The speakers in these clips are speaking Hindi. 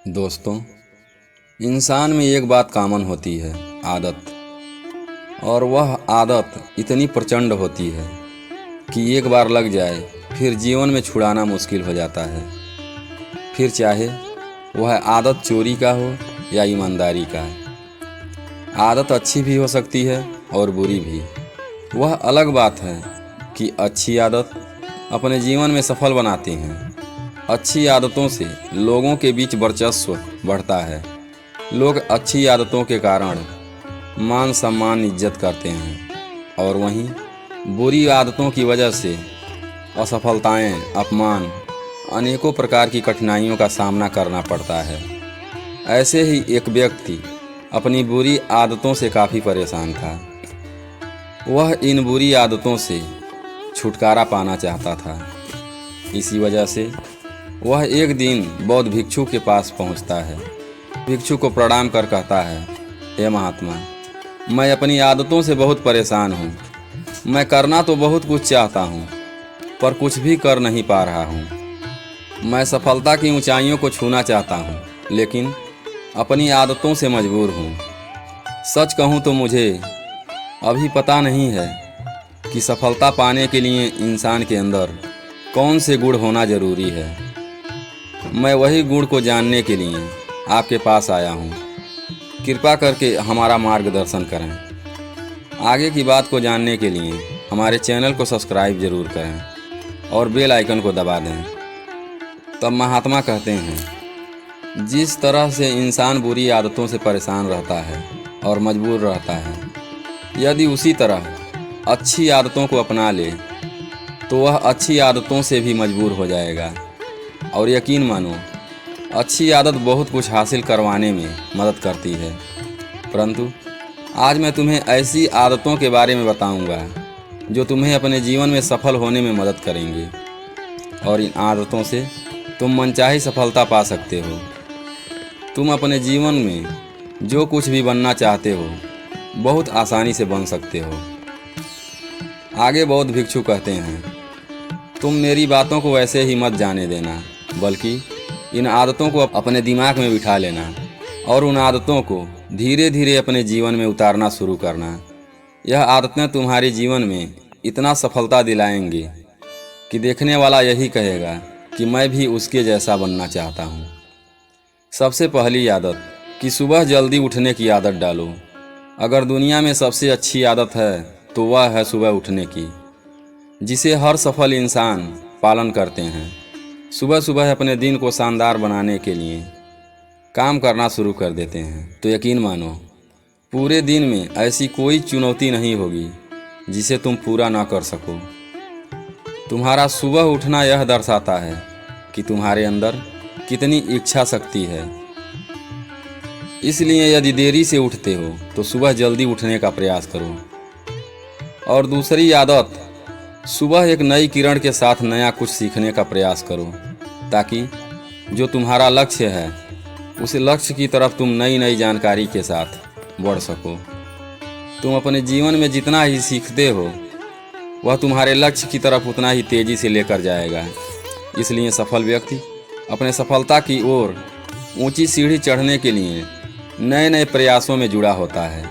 दोस्तों, इंसान में एक बात कॉमन होती है, आदत। और वह आदत इतनी प्रचंड होती है कि एक बार लग जाए फिर जीवन में छुड़ाना मुश्किल हो जाता है। फिर चाहे वह आदत चोरी का हो या ईमानदारी का। आदत अच्छी भी हो सकती है और बुरी भी। वह अलग बात है कि अच्छी आदत अपने जीवन में सफल बनाती हैं। अच्छी आदतों से लोगों के बीच वर्चस्व बढ़ता है। लोग अच्छी आदतों के कारण मान सम्मान इज्जत करते हैं, और वहीं बुरी आदतों की वजह से असफलताएं, अपमान, अनेकों प्रकार की कठिनाइयों का सामना करना पड़ता है। ऐसे ही एक व्यक्ति अपनी बुरी आदतों से काफ़ी परेशान था। वह इन बुरी आदतों से छुटकारा पाना चाहता था। इसी वजह से वह एक दिन बौद्ध भिक्षु के पास पहुंचता है। भिक्षु को प्रणाम कर कहता है, हे महात्मा, मैं अपनी आदतों से बहुत परेशान हूँ। मैं करना तो बहुत कुछ चाहता हूँ, पर कुछ भी कर नहीं पा रहा हूँ। मैं सफलता की ऊंचाइयों को छूना चाहता हूँ, लेकिन अपनी आदतों से मजबूर हूँ। सच कहूँ तो मुझे अभी पता नहीं है कि सफलता पाने के लिए इंसान के अंदर कौन से गुण होना जरूरी है। मैं वही गुण को जानने के लिए आपके पास आया हूँ। कृपा करके हमारा मार्गदर्शन करें। आगे की बात को जानने के लिए हमारे चैनल को सब्सक्राइब जरूर करें और बेल आइकन को दबा दें। तब महात्मा कहते हैं, जिस तरह से इंसान बुरी आदतों से परेशान रहता है और मजबूर रहता है, यदि उसी तरह अच्छी आदतों को अपना ले तो वह अच्छी आदतों से भी मजबूर हो जाएगा। और यकीन मानो, अच्छी आदत बहुत कुछ हासिल करवाने में मदद करती है। परंतु आज मैं तुम्हें ऐसी आदतों के बारे में बताऊंगा जो तुम्हें अपने जीवन में सफल होने में मदद करेंगे, और इन आदतों से तुम मनचाही सफलता पा सकते हो। तुम अपने जीवन में जो कुछ भी बनना चाहते हो बहुत आसानी से बन सकते हो। आगे बौद्ध भिक्षु कहते हैं, तुम मेरी बातों को ऐसे ही मत जाने देना, बल्कि इन आदतों को अपने दिमाग में बिठा लेना और उन आदतों को धीरे धीरे अपने जीवन में उतारना शुरू करना। यह आदतें तुम्हारे जीवन में इतना सफलता दिलाएंगी कि देखने वाला यही कहेगा कि मैं भी उसके जैसा बनना चाहता हूँ। सबसे पहली आदत कि सुबह जल्दी उठने की आदत डालो। अगर दुनिया में सबसे अच्छी आदत है तो वह है सुबह उठने की, जिसे हर सफल इंसान पालन करते हैं। सुबह सुबह अपने दिन को शानदार बनाने के लिए काम करना शुरू कर देते हैं तो यकीन मानो, पूरे दिन में ऐसी कोई चुनौती नहीं होगी जिसे तुम पूरा ना कर सको। तुम्हारा सुबह उठना यह दर्शाता है कि तुम्हारे अंदर कितनी इच्छा शक्ति है। इसलिए यदि देरी से उठते हो तो सुबह जल्दी उठने का प्रयास करो। और दूसरी आदत, सुबह एक नई किरण के साथ नया कुछ सीखने का प्रयास करो, ताकि जो तुम्हारा लक्ष्य है उस लक्ष्य की तरफ तुम नई नई जानकारी के साथ बढ़ सको। तुम अपने जीवन में जितना ही सीखते हो वह तुम्हारे लक्ष्य की तरफ उतना ही तेज़ी से लेकर जाएगा। इसलिए सफल व्यक्ति अपने सफलता की ओर ऊंची सीढ़ी चढ़ने के लिए नए नए प्रयासों में जुड़ा होता है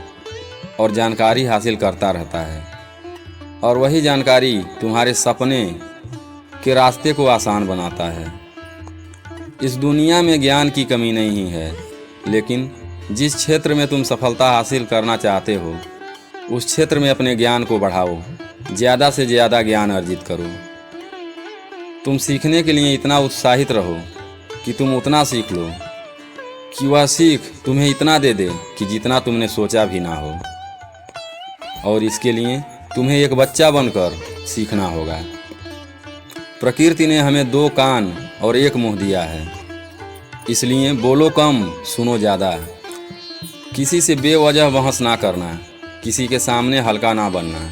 और जानकारी हासिल करता रहता है। और वही जानकारी तुम्हारे सपने के रास्ते को आसान बनाता है। इस दुनिया में ज्ञान की कमी नहीं है, लेकिन जिस क्षेत्र में तुम सफलता हासिल करना चाहते हो उस क्षेत्र में अपने ज्ञान को बढ़ाओ। ज़्यादा से ज़्यादा ज्ञान अर्जित करो। तुम सीखने के लिए इतना उत्साहित रहो कि तुम उतना सीख लो कि वह सीख तुम्हें इतना दे दे कि जितना तुमने सोचा भी ना हो। और इसके लिए तुम्हें एक बच्चा बनकर सीखना होगा। प्रकृति ने हमें 2 कान और 1 मुंह दिया है, इसलिए बोलो कम, सुनो ज़्यादा। किसी से बेवजह बहस ना करना, किसी के सामने हल्का ना बनना।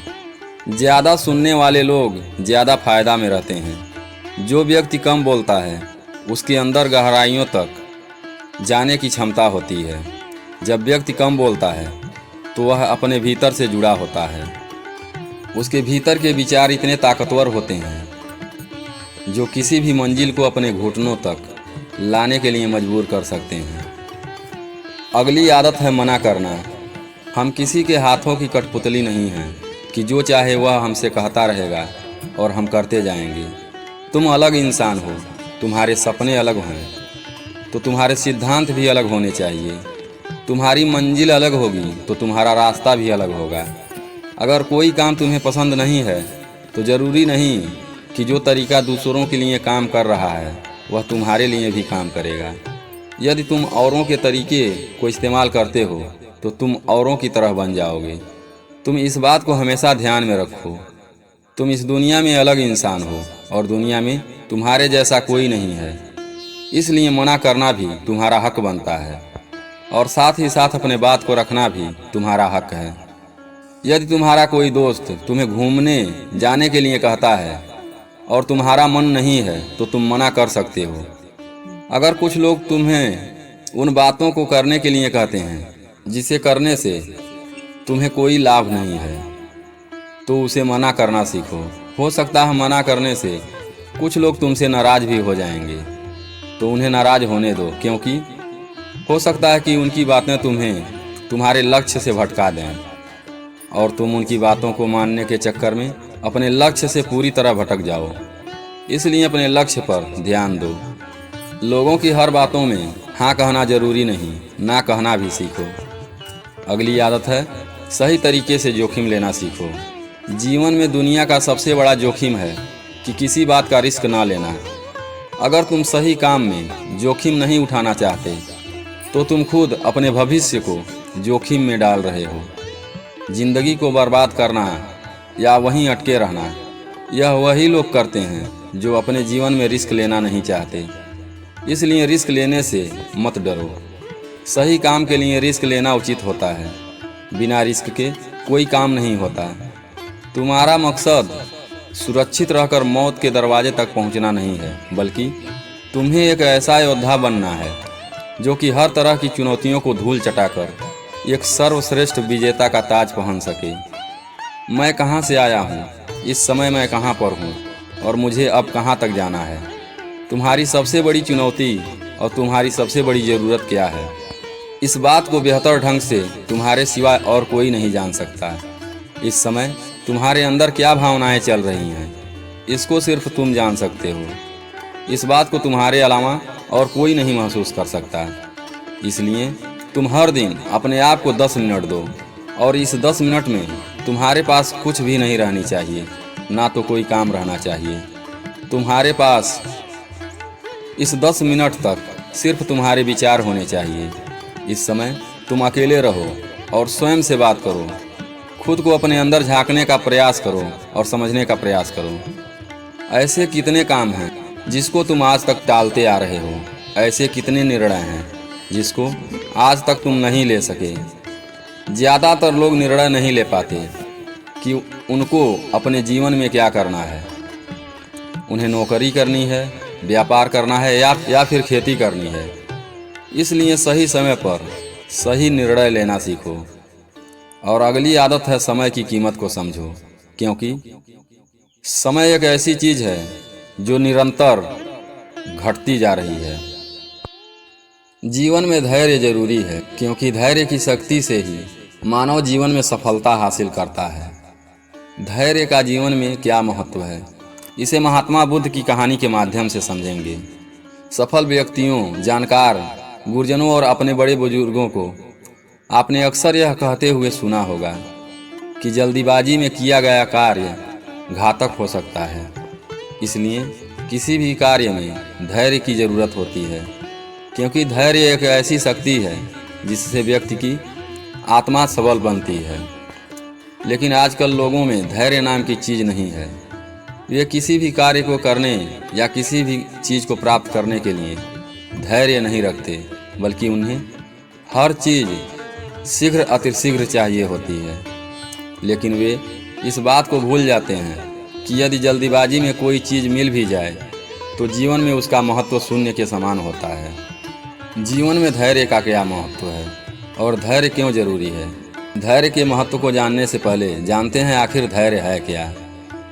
ज़्यादा सुनने वाले लोग ज़्यादा फायदा में रहते हैं। जो व्यक्ति कम बोलता है उसके अंदर गहराइयों तक जाने की क्षमता होती है। जब व्यक्ति कम बोलता है तो वह अपने भीतर से जुड़ा होता है। उसके भीतर के विचार इतने ताकतवर होते हैं जो किसी भी मंजिल को अपने घुटनों तक लाने के लिए मजबूर कर सकते हैं। अगली आदत है मना करना। हम किसी के हाथों की कठपुतली नहीं हैं कि जो चाहे वह हमसे कहता रहेगा और हम करते जाएंगे। तुम अलग इंसान हो, तुम्हारे सपने अलग हैं तो तुम्हारे सिद्धांत भी अलग होने चाहिए। तुम्हारी मंजिल अलग होगी तो तुम्हारा रास्ता भी अलग होगा। अगर कोई काम तुम्हें पसंद नहीं है तो ज़रूरी नहीं कि जो तरीका दूसरों के लिए काम कर रहा है वह तुम्हारे लिए भी काम करेगा। यदि तुम औरों के तरीके को इस्तेमाल करते हो तो तुम औरों की तरह बन जाओगे। तुम इस बात को हमेशा ध्यान में रखो। तुम इस दुनिया में अलग इंसान हो और दुनिया में तुम्हारे जैसा कोई नहीं है। इसलिए मना करना भी तुम्हारा हक बनता है और साथ ही साथ अपने बात को रखना भी तुम्हारा हक है। यदि तुम्हारा कोई दोस्त तुम्हें घूमने जाने के लिए कहता है और तुम्हारा मन नहीं है तो तुम मना कर सकते हो। अगर कुछ लोग तुम्हें उन बातों को करने के लिए कहते हैं जिसे करने से तुम्हें कोई लाभ नहीं है तो उसे मना करना सीखो। हो सकता है मना करने से कुछ लोग तुमसे नाराज़ भी हो जाएंगे तो उन्हें नाराज़ होने दो, क्योंकि हो सकता है कि उनकी बातें तुम्हें तुम्हारे लक्ष्य से भटका दें और तुम उनकी बातों को मानने के चक्कर में अपने लक्ष्य से पूरी तरह भटक जाओ। इसलिए अपने लक्ष्य पर ध्यान दो। लोगों की हर बातों में हाँ कहना ज़रूरी नहीं, ना कहना भी सीखो। अगली आदत है सही तरीके से जोखिम लेना सीखो। जीवन में दुनिया का सबसे बड़ा जोखिम है कि किसी बात का रिस्क ना लेना। अगर तुम सही काम में जोखिम नहीं उठाना चाहते तो तुम खुद अपने भविष्य को जोखिम में डाल रहे हो। जिंदगी को बर्बाद करना या वहीं अटके रहना, यह वही लोग करते हैं जो अपने जीवन में रिस्क लेना नहीं चाहते। इसलिए रिस्क लेने से मत डरो। सही काम के लिए रिस्क लेना उचित होता है। बिना रिस्क के कोई काम नहीं होता। तुम्हारा मकसद सुरक्षित रहकर मौत के दरवाजे तक पहुंचना नहीं है, बल्कि तुम्हें एक ऐसा योद्धा बनना है जो कि हर तरह की चुनौतियों को धूल चटाकर एक सर्वश्रेष्ठ विजेता का ताज पहन सके। मैं कहां से आया हूं, इस समय मैं कहां पर हूं और मुझे अब कहां तक जाना है। तुम्हारी सबसे बड़ी चुनौती और तुम्हारी सबसे बड़ी ज़रूरत क्या है, इस बात को बेहतर ढंग से तुम्हारे सिवाय और कोई नहीं जान सकता। इस समय तुम्हारे अंदर क्या भावनाएं चल रही हैं, इसको सिर्फ तुम जान सकते हो। इस बात को तुम्हारे अलावा और कोई नहीं महसूस कर सकता। इसलिए तुम हर दिन अपने आप को 10 मिनट दो और इस 10 मिनट में तुम्हारे पास कुछ भी नहीं रहनी चाहिए, ना तो कोई काम रहना चाहिए। तुम्हारे पास इस 10 मिनट तक सिर्फ तुम्हारे विचार होने चाहिए। इस समय तुम अकेले रहो और स्वयं से बात करो। खुद को अपने अंदर झांकने का प्रयास करो और समझने का प्रयास करो। ऐसे कितने काम हैं जिसको तुम आज तक टालते आ रहे हो। ऐसे कितने निर्णय हैं जिसको आज तक तुम नहीं ले सके। ज़्यादातर लोग निर्णय नहीं ले पाते कि उनको अपने जीवन में क्या करना है। उन्हें नौकरी करनी है, व्यापार करना है या फिर खेती करनी है। इसलिए सही समय पर सही निर्णय लेना सीखो। और अगली आदत है समय की कीमत को समझो, क्योंकि समय एक ऐसी चीज़ है जो निरंतर घटती जा रही है। जीवन में धैर्य जरूरी है, क्योंकि धैर्य की शक्ति से ही मानव जीवन में सफलता हासिल करता है। धैर्य का जीवन में क्या महत्व है, इसे महात्मा बुद्ध की कहानी के माध्यम से समझेंगे। सफल व्यक्तियों, जानकार, गुरुजनों और अपने बड़े बुजुर्गों को आपने अक्सर यह कहते हुए सुना होगा कि जल्दीबाजी में किया गया कार्य घातक हो सकता है। इसलिए किसी भी कार्य में धैर्य की ज़रूरत होती है, क्योंकि धैर्य एक ऐसी शक्ति है जिससे व्यक्ति की आत्मा सबल बनती है। लेकिन आजकल लोगों में धैर्य नाम की चीज़ नहीं है। वे किसी भी कार्य को करने या किसी भी चीज़ को प्राप्त करने के लिए धैर्य नहीं रखते, बल्कि उन्हें हर चीज़ शीघ्र अतिशीघ्र चाहिए होती है। लेकिन वे इस बात को भूल जाते हैं कि यदि जल्दीबाजी में कोई चीज़ मिल भी जाए तो जीवन में उसका महत्व शून्य के समान होता है। जीवन में धैर्य का क्या महत्व है और धैर्य क्यों जरूरी है? धैर्य के महत्व को जानने से पहले जानते हैं आखिर धैर्य है क्या।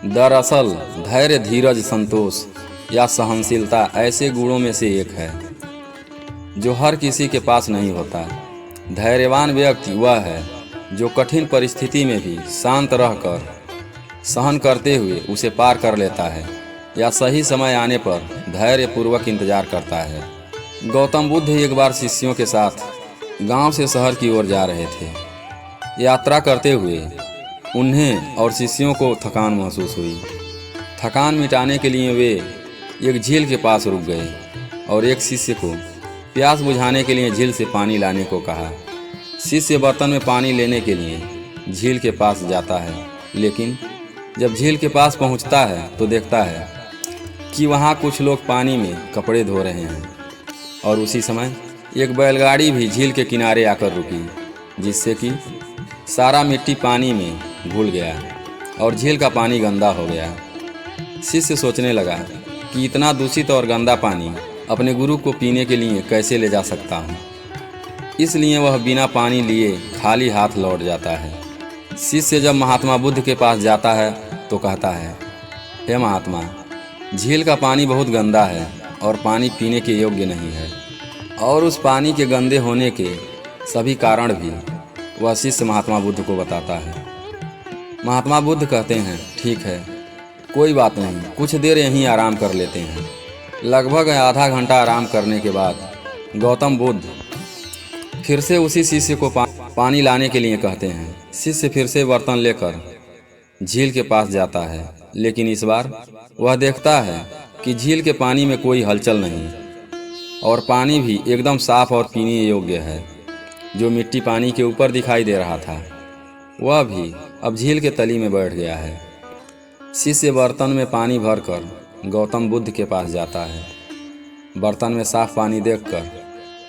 दरअसल धैर्य धीरज, संतोष या सहनशीलता ऐसे गुणों में से एक है जो हर किसी के पास नहीं होता। धैर्यवान व्यक्ति वह है जो कठिन परिस्थिति में भी शांत रहकर सहन करते हुए उसे पार कर लेता है या सही समय आने पर धैर्यपूर्वक इंतजार करता है। गौतम बुद्ध एक बार शिष्यों के साथ गांव से शहर की ओर जा रहे थे। यात्रा करते हुए उन्हें और शिष्यों को थकान महसूस हुई। थकान मिटाने के लिए वे एक झील के पास रुक गए और एक शिष्य को प्यास बुझाने के लिए झील से पानी लाने को कहा। शिष्य बर्तन में पानी लेने के लिए झील के पास जाता है, लेकिन जब झील के पास पहुंचता है तो देखता है कि वहां कुछ लोग पानी में कपड़े धो रहे हैं और उसी समय एक बैलगाड़ी भी झील के किनारे आकर रुकी, जिससे कि सारा मिट्टी पानी में घुल गया और झील का पानी गंदा हो गया। शिष्य सोचने लगा कि इतना दूषित और गंदा पानी अपने गुरु को पीने के लिए कैसे ले जा सकता हूँ। इसलिए वह बिना पानी लिए खाली हाथ लौट जाता है। शिष्य जब महात्मा बुद्ध के पास जाता है तो कहता है, हे महात्मा, झील का पानी बहुत गंदा है और पानी पीने के योग्य नहीं है। और उस पानी के गंदे होने के सभी कारण भी वह शिष्य महात्मा बुद्ध को बताता है। महात्मा बुद्ध कहते हैं, ठीक है, कोई बात नहीं, कुछ देर यहीं आराम कर लेते हैं। लगभग आधा घंटा आराम करने के बाद गौतम बुद्ध फिर से उसी शिष्य को पानी लाने के लिए कहते हैं। शिष्य फिर से बर्तन लेकर झील के पास जाता है, लेकिन इस बार वह देखता है कि झील के पानी में कोई हलचल नहीं और पानी भी एकदम साफ और पीने योग्य है। जो मिट्टी पानी के ऊपर दिखाई दे रहा था वह भी अब झील के तली में बैठ गया है। शिष्य बर्तन में पानी भरकर गौतम बुद्ध के पास जाता है। बर्तन में साफ पानी देखकर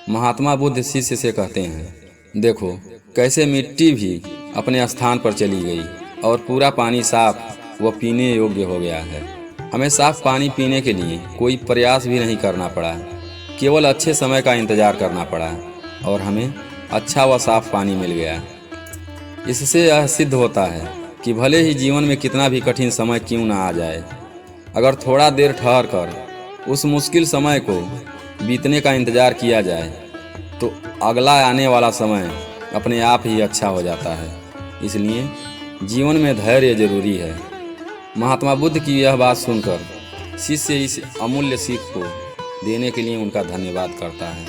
महात्मा बुद्ध शिष्य से कहते हैं, देखो कैसे मिट्टी भी अपने स्थान पर चली गई और पूरा पानी साफ व पीने योग्य हो गया है। हमें साफ पानी पीने के लिए कोई प्रयास भी नहीं करना पड़ा, केवल अच्छे समय का इंतजार करना पड़ा और हमें अच्छा व साफ पानी मिल गया। इससे यह सिद्ध होता है कि भले ही जीवन में कितना भी कठिन समय क्यों ना आ जाए, अगर थोड़ा देर ठहर कर उस मुश्किल समय को बीतने का इंतजार किया जाए तो अगला आने वाला समय अपने आप ही अच्छा हो जाता है। इसलिए जीवन में धैर्य जरूरी है। महात्मा बुद्ध की यह बात सुनकर शिष्य इस अमूल्य सीख को देने के लिए उनका धन्यवाद करता है।